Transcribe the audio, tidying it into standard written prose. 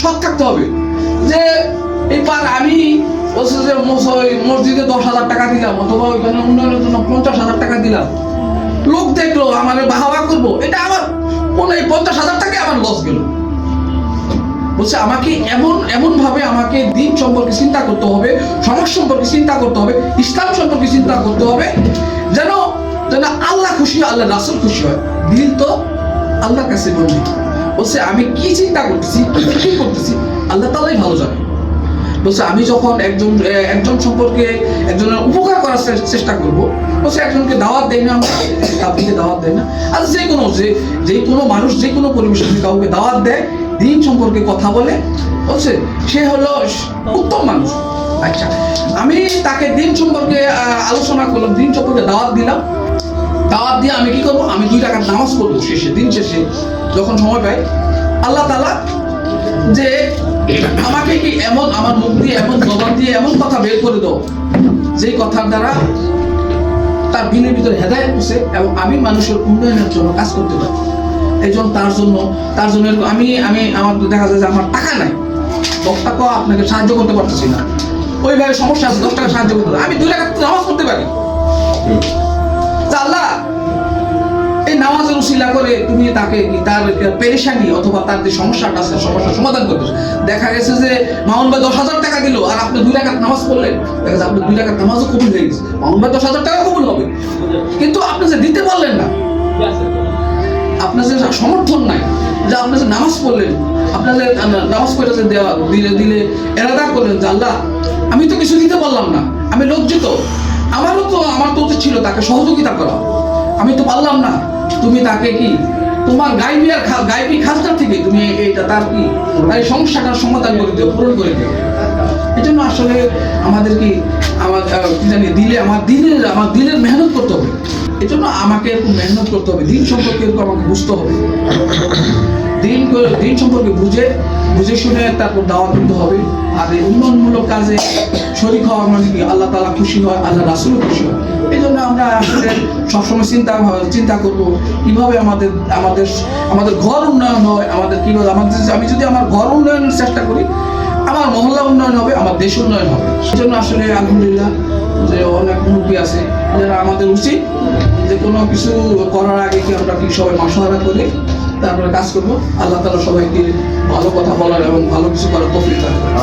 সৎ থাকতে হবে। যে এবার আমি বলছি যে মসজিদে 10,000 টাকা দিলাম, অথবা ওইখানে উন্নয়নের জন্য 50,000 টাকা দিলাম, লোক দেখলো আমার বাহাবা করবো, এটা আমার মনে হয় 50,000 টাকা আমার লস গেল। বলছে আমাকে এমন ভাবে আমাকে দিন সম্পর্কে চিন্তা করতে হবে, সমাজ সম্পর্কে চিন্তা করতে হবে, ইসলাম সম্পর্কে চিন্তা করতে হবে, যেন যেন আল্লাহ খুশি হয়, আল্লাহ রাসূল খুশি হয়। দিল তো আল্লাহর কাছে বন্দি। বলছে আমি কি চিন্তা করতেছি, কি করতেছি, আল্লাহ তাআলাই ভালো জানে। বলছে আমি যখন একজন সম্পর্কে একজনের উপকার করার চেষ্টা করব, বলছে একজনকে দাওয়াত দেয় না, আমরা তাবলীগে দাওয়াত দেয় না, আর যে কোনো মানুষ যে কোনো পরিবেশে কাউকে দাওয়াত দেয়, দিন সম্পর্কে কথা বলে, বলছে সে হলো উত্তম মানুষ। আচ্ছা, আমি তাকে দিন সম্পর্কে আলোচনা করলাম, দিন সম্পর্কে দাওয়াত দিলাম, দাওয়াত দিয়ে আমি কি করবো, আমি 2 রাকাত নামাজ পড়বো দিন শেষে যখন সময় পাই। আল্লাহ তাআলা যে আমাকে কি এমন আমার মুখ দিয়ে এমন জবান দিয়ে এমন কথা বের করে দাও, যেই কথার দ্বারা তার দিনের ভিতরে হেদায়েত পৌঁছে এবং আমি মানুষের উন্নয়নের জন্য কাজ করতে পারি। এই জন্য তার জন্য আমি আমার দেখা যায় যে আমার টাকা নাই, 10 টাকা আপনাকে সাহায্য করতে পারতেছি না, ওইভাবে সমস্যা আছে, 10 টাকা সাহায্য করতে পারি, আমি 2 রাকাত নামাজ পড়তে পারি। আল্লাহ এই নামাজের উসিলা করে তুমি তাকে তার পেরেশানি অথবা তার যে সমস্যাটা আছে সমস্যার সমাধান করতে। দেখা গেছে যে মামুন ভাই 10,000 টাকা দিল, আর আপনি 2 রাকাত নামাজ পড়লেন, দেখা যাচ্ছে আপনার 2 রাকাত নামাজও কবুল হয়ে গেছে, মামুন ভাই 10,000 টাকা কবুল হবে, কিন্তু আপনি যে দিতে পারলেন না, আপনার যে সমর্থন নাই, যে আপনি যে নামাজ পড়লেন, আপনার যে নামাজ পড়ে যে দিলে এরাদা করলেন যে আল্লাহ আমি তো কিছু দিতে পারলাম না, আমি লজ্জিত, আমার তো উচিত ছিল তাকে সহযোগিতা করা, আমি তো পারলাম না, তুমি তাকে কি তোমার গাইবী খাজনা থেকে তুমি এইটা তার কি তার এই সমস্যাটার সমাধান করে দিও, পূরণ করে দিও। এই জন্য আসলে আমাদের কি আমার দিনের মেহনত করতে হবে। এই জন্য আমাকে এরকম মেহনত করতে হবে, দিন সম্পর্কে এরকম আমাকে বুঝতে হবে, দিন সম্পর্কে বুঝে শুনে তারপর দাওয়াত দিতে হবে। আর এই উন্নয়নমূলক কাজে শরীক হওয়া মানে কি আল্লাহ তাআলা খুশি হয়, আল্লাহ রাসূলও খুশি হয়। এই জন্য আমরা আসলে সবসময় চিন্তা করবো কিভাবে আমাদের ঘর উন্নয়ন হয়, আমাদের কিভাবে আমি যদি আমার ঘর উন্নয়নের চেষ্টা করি, আমার মহল্লা উন্নয়ন হবে, আমার দেশ উন্নয়ন হবে। সেই জন্য আসলে আলহামদুলিল্লাহ যে অনেক মুরব্বী আছে যারা আমাদের উচিত যে কোনো কিছু করার আগে কি আমরা কি সবাই মাশওয়ারা করি, তারপরে কাজ করবো। আল্লাহ তাআলা সবাইকে ভালো কথা বলার এবং ভালো কিছু করার তৌফিক দান করুন।